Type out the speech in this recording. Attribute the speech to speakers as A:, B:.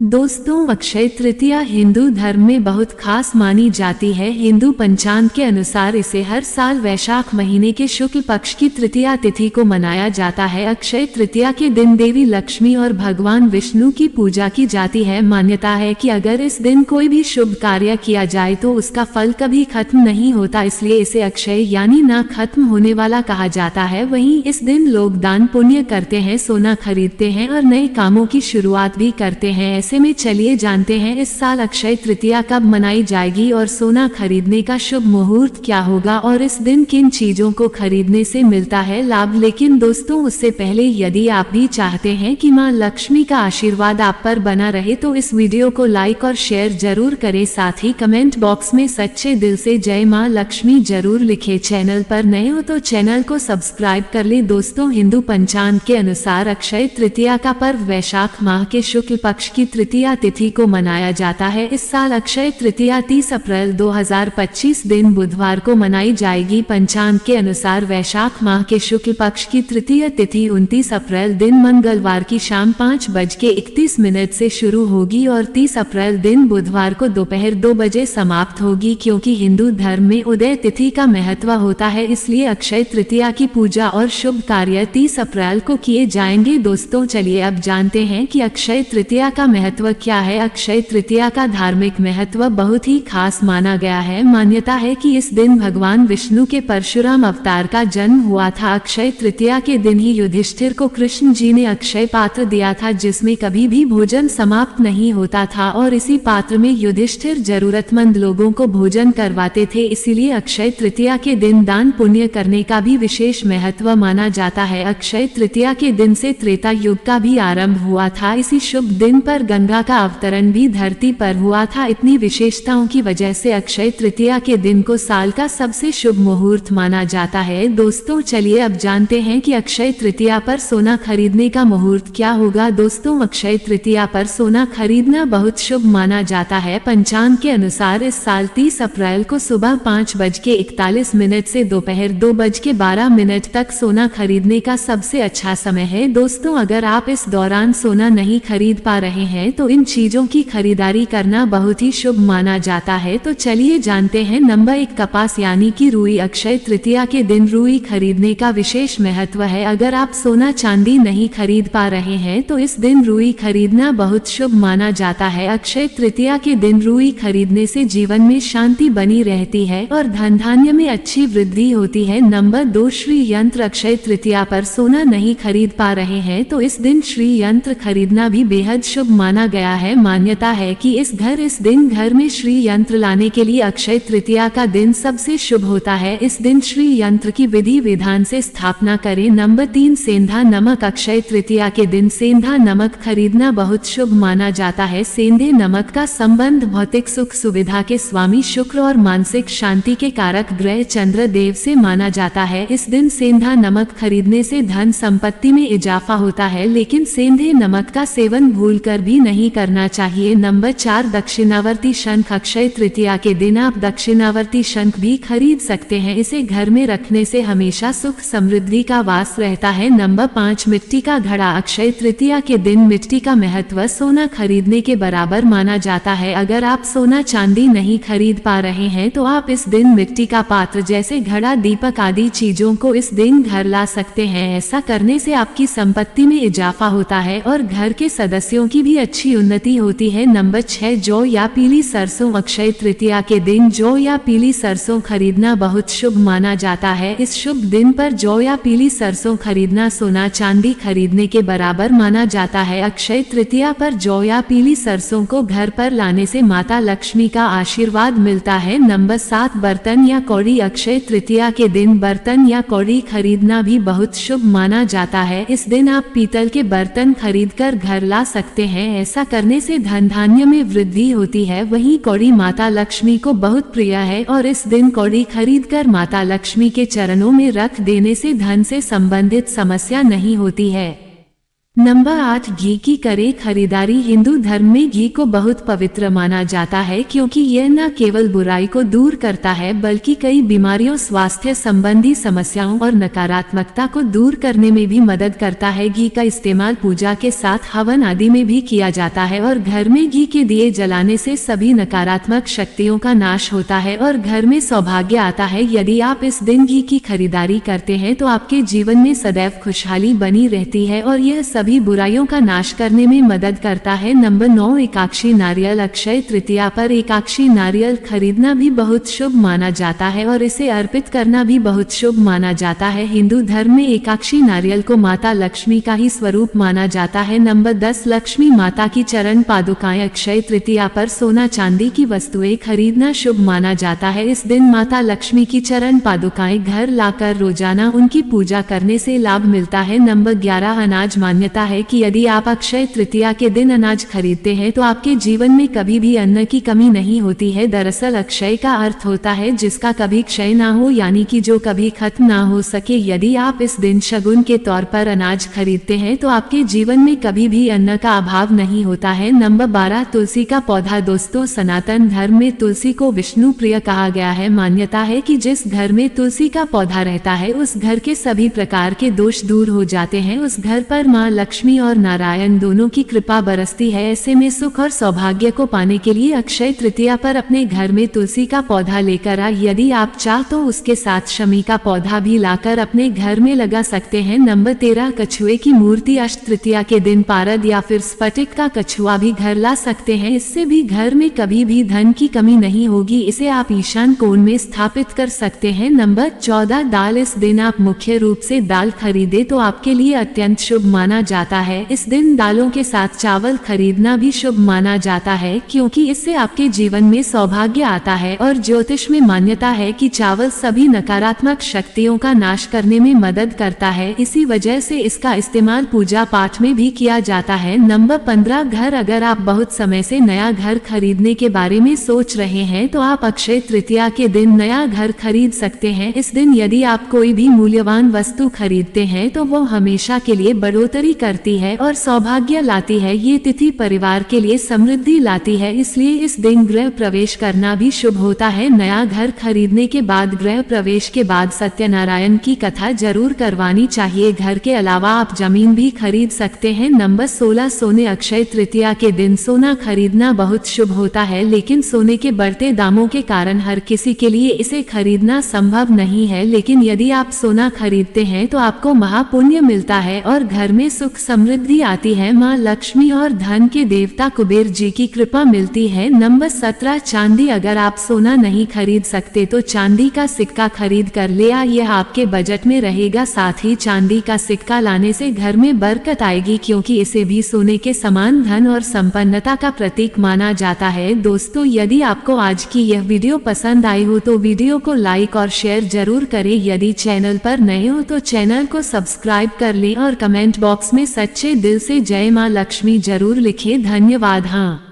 A: दोस्तों, अक्षय तृतीया हिंदू धर्म में बहुत खास मानी जाती है। हिंदू पंचांग के अनुसार इसे हर साल वैशाख महीने के शुक्ल पक्ष की तृतीया तिथि को मनाया जाता है। अक्षय तृतीया के दिन देवी लक्ष्मी और भगवान विष्णु की पूजा की जाती है। मान्यता है कि अगर इस दिन कोई भी शुभ कार्य किया जाए तो उसका फल कभी खत्म नहीं होता, इसलिए इसे अक्षय यानी ना खत्म होने वाला कहा जाता है। वहीं इस दिन लोग दान पुण्य करते हैं, सोना खरीदते हैं और नए कामों की शुरुआत भी करते हैं। ऐसे में चलिए जानते हैं इस साल अक्षय तृतीया कब मनाई जाएगी और सोना खरीदने का शुभ मुहूर्त क्या होगा और इस दिन किन चीजों को खरीदने से मिलता है लाभ। लेकिन दोस्तों, उससे पहले यदि आप भी चाहते हैं कि मां लक्ष्मी का आशीर्वाद आप पर बना रहे तो इस वीडियो को लाइक और शेयर जरूर करें। साथ ही कमेंट बॉक्स में सच्चे दिल से जय मां लक्ष्मी जरूर लिखे। चैनल पर नए हो तो चैनल को सब्सक्राइब कर ले। दोस्तों, हिंदू पंचांग के अनुसार अक्षय तृतीया का पर्व वैशाख माह के शुक्ल पक्ष की तृतीया तिथि को मनाया जाता है। इस साल अक्षय तृतीया 30 अप्रैल 2025 दिन बुधवार को मनाई जाएगी। पंचांग के अनुसार वैशाख माह के शुक्ल पक्ष की तृतीय तिथि 29 अप्रैल दिन मंगलवार की शाम 5:31 से शुरू होगी और 30 अप्रैल दिन बुधवार को दोपहर 2 बजे समाप्त होगी। क्योंकि हिंदू धर्म में उदय तिथि का महत्व होता है, इसलिए अक्षय तृतीया की पूजा और शुभ कार्य 30 अप्रैल को किए जाएंगे। दोस्तों, चलिए अब जानते हैं कि अक्षय तृतीया का महत्व क्या है। अक्षय तृतीया का धार्मिक महत्व बहुत ही खास माना गया है। मान्यता है कि इस दिन भगवान विष्णु के परशुराम अवतार का जन्म हुआ था। अक्षय तृतीया के दिन ही युधिष्ठिर को कृष्ण जी ने अक्षय पात्र दिया था, जिसमें कभी भी भोजन समाप्त नहीं होता था और इसी पात्र में युधिष्ठिर जरूरतमंद लोगों को भोजन करवाते थे। इसीलिए अक्षय तृतीया के दिन दान पुण्य करने का भी विशेष महत्व माना जाता है। अक्षय तृतीया के दिन से त्रेता युग का भी आरंभ हुआ था। इसी शुभ दिन पर गंगा का अवतरण भी धरती पर हुआ था। इतनी विशेषताओं की वजह से अक्षय तृतीया के दिन को साल का सबसे शुभ मुहूर्त माना जाता है। दोस्तों, चलिए अब जानते हैं कि अक्षय तृतीया पर सोना खरीदने का मुहूर्त क्या होगा। दोस्तों, अक्षय तृतीया पर सोना खरीदना बहुत शुभ माना जाता है। पंचांग के अनुसार इस साल 30 अप्रैल को सुबह 5:41 से दोपहर 2:12 तक सोना खरीदने का सबसे अच्छा समय है। दोस्तों, अगर आप इस दौरान सोना नहीं खरीद पा रहे हैं तो इन चीजों की खरीदारी करना बहुत ही शुभ माना जाता है। तो चलिए जानते हैं। नंबर 1, कपास यानी कि रुई। अक्षय तृतीया के दिन रुई खरीदने का विशेष महत्व है। अगर आप सोना चांदी नहीं खरीद पा रहे हैं तो इस दिन रुई खरीदना बहुत शुभ माना जाता है। अक्षय तृतीया के दिन रुई खरीदने से जीवन में शांति बनी रहती है और धन धान्य में अच्छी वृद्धि होती है। नंबर 2, श्री यंत्र। अक्षय तृतीया पर सोना नहीं खरीद पा रहे हैं तो इस दिन श्री यंत्र खरीदना भी बेहद शुभ माना गया है। मान्यता है कि इस दिन घर में श्री यंत्र लाने के लिए अक्षय तृतीया का दिन सबसे शुभ होता है। इस दिन श्री यंत्र की विधि विधान से स्थापना करें। नंबर 3, सेंधा नमक। अक्षय तृतीया के दिन सेंधा नमक खरीदना बहुत शुभ माना जाता है। सेंधे नमक का संबंध भौतिक सुख सुविधा के स्वामी शुक्र और मानसिक शांति के कारक ग्रह चंद्र देव से माना जाता है। इस दिन सेंधा नमक खरीदने से धन संपत्ति में इजाफा होता है, लेकिन सेंधे नमक का सेवन भूलकर भी नहीं करना चाहिए। नंबर 4, दक्षिणावर्ती शंख। अक्षय तृतीया के दिन आप दक्षिणावर्ती शंख भी खरीद सकते हैं। इसे घर में रखने से हमेशा सुख समृद्धि का वास रहता है। नंबर 5, मिट्टी का घड़ा। अक्षय तृतीया के दिन मिट्टी का महत्व सोना खरीदने के बराबर माना जाता है। अगर आप सोना चांदी नहीं खरीद पा रहे हैं तो आप इस दिन मिट्टी का पात्र जैसे घड़ा, दीपक आदि चीजों को इस दिन घर ला सकते हैं। ऐसा करने से आपकी संपत्ति में इजाफा होता है और घर के सदस्यों की भी अच्छी उन्नति होती है। नंबर 6, जौ या पीली सरसों। अक्षय तृतीया के दिन जौ या पीली सरसों खरीदना बहुत शुभ माना जाता है। इस शुभ दिन पर जौ या पीली सरसों खरीदना सोना चांदी खरीदने के बराबर माना जाता है। अक्षय तृतीया पर जौ या पीली सरसों को घर पर लाने से माता लक्ष्मी का आशीर्वाद मिलता है। नंबर 7, बर्तन या कौड़ी। अक्षय तृतीया के दिन बर्तन या कौड़ी खरीदना भी बहुत शुभ माना जाता है। इस दिन आप पीतल के बर्तन खरीद कर घर ला सकते हैं। ऐसा करने से धन धान्य में वृद्धि होती है। वहीं कौड़ी माता लक्ष्मी को बहुत प्रिय है और इस दिन कौड़ी खरीदकर माता लक्ष्मी के चरणों में रख देने से धन से संबंधित समस्या नहीं होती है। नंबर 8 घी की करें खरीदारी। हिंदू धर्म में घी को बहुत पवित्र माना जाता है क्योंकि यह न केवल बुराई को दूर करता है बल्कि कई बीमारियों, स्वास्थ्य संबंधी समस्याओं और नकारात्मकता को दूर करने में भी मदद करता है। घी का इस्तेमाल पूजा के साथ हवन आदि में भी किया जाता है और घर में घी के दिए जलाने से सभी नकारात्मक शक्तियों का नाश होता है और घर में सौभाग्य आता है। यदि आप इस दिन घी की खरीदारी करते हैं तो आपके जीवन में सदैव खुशहाली बनी रहती है और यह सभी बुराइयों का नाश करने में मदद करता है। नंबर 9 एकाक्षी नारियल। अक्षय तृतीया पर एकाक्षी नारियल खरीदना भी बहुत शुभ माना जाता है और इसे अर्पित करना भी बहुत शुभ माना जाता है। हिंदू धर्म में एकाक्षी नारियल को माता लक्ष्मी का ही स्वरूप माना जाता है। नंबर 10 लक्ष्मी माता की चरण पादुकाएं। अक्षय तृतीया पर सोना चांदी की वस्तुएं खरीदना शुभ माना जाता है। इस दिन माता लक्ष्मी की चरण पादुकाएं घर लाकर रोजाना उनकी पूजा करने से लाभ मिलता है। नंबर 11 अनाज। मान्यता है कि यदि आप अक्षय तृतीया के दिन अनाज खरीदते हैं तो आपके जीवन में कभी भी अन्न की कमी नहीं होती है। दरअसल अक्षय का अर्थ होता है जिसका कभी क्षय ना हो, यानी कि जो कभी खत्म ना हो सके। यदि आप इस दिन शगुन के तौर पर अनाज खरीदते हैं तो आपके जीवन में कभी भी अन्न का अभाव नहीं होता है। नंबर 12 तुलसी का पौधा। दोस्तों, सनातन धर्म में तुलसी को विष्णु प्रिय कहा गया है। मान्यता है कि जिस घर में तुलसी का पौधा रहता है उस घर के सभी प्रकार के दोष दूर हो जाते हैं। उस घर पर माँ लक्ष्मी और नारायण दोनों की कृपा बरसती है। ऐसे में सुख और सौभाग्य को पाने के लिए अक्षय तृतीया पर अपने घर में तुलसी का पौधा लेकर आए। यदि आप चाह तो उसके साथ शमी का पौधा भी लाकर अपने घर में लगा सकते हैं। नंबर 13 कछुए की मूर्ति। अष्ट तृतीया के दिन पारद या फिर स्फटिक का कछुआ भी घर ला सकते हैं। इससे भी घर में कभी भी धन की कमी नहीं होगी। इसे आप ईशान कोण में स्थापित कर सकते हैं। नंबर 14 दाल। इस दिन आप मुख्य रूप से दाल खरीदे तो आपके लिए अत्यंत शुभ माना जाता है। इस दिन दालों के साथ चावल खरीदना भी शुभ माना जाता है क्योंकि इससे आपके जीवन में सौभाग्य आता है और ज्योतिष में मान्यता है कि चावल सभी नकारात्मक शक्तियों का नाश करने में मदद करता है। इसी वजह से इसका इस्तेमाल पूजा पाठ में भी किया जाता है। नंबर 15 घर। अगर आप बहुत समय से नया घर खरीदने के बारे में सोच रहे हैं तो आप अक्षय तृतीया के दिन नया घर खरीद सकते हैं। इस दिन यदि आप कोई भी मूल्यवान वस्तु खरीदते हैं तो वो हमेशा के लिए बढ़ोतरी करती है और सौभाग्य लाती है। ये तिथि परिवार के लिए समृद्धि लाती है, इसलिए इस दिन गृह प्रवेश करना भी शुभ होता है। नया घर खरीदने के बाद गृह प्रवेश के बाद सत्यनारायण की कथा जरूर करवानी चाहिए। घर के अलावा आप जमीन भी खरीद सकते हैं। नंबर 16 सोने। अक्षय तृतीया के दिन सोना खरीदना बहुत शुभ होता है, लेकिन सोने के बढ़ते दामों के कारण हर किसी के लिए इसे खरीदना संभव नहीं है। लेकिन यदि आप सोना खरीदते हैं तो आपको महापुण्य मिलता है और घर में सुख समृद्धि आती है। माँ लक्ष्मी और धन के देवता कुबेर जी की कृपा मिलती है। नंबर 17 चांदी। अगर आप सोना नहीं खरीद सकते तो चांदी का सिक्का खरीद कर ले यह आपके बजट में रहेगा। साथ ही चांदी का सिक्का लाने से घर में बरकत आएगी क्योंकि इसे भी सोने के समान धन और संपन्नता का प्रतीक माना जाता है। दोस्तों, यदि आपको आज की यह वीडियो पसंद आई हो तो वीडियो को लाइक और शेयर जरूर करें। यदि चैनल पर नए हो तो चैनल को सब्सक्राइब कर लें और कमेंट बॉक्स में सच्चे दिल से जय माँ लक्ष्मी जरूर लिखें। धन्यवाद। हाँ।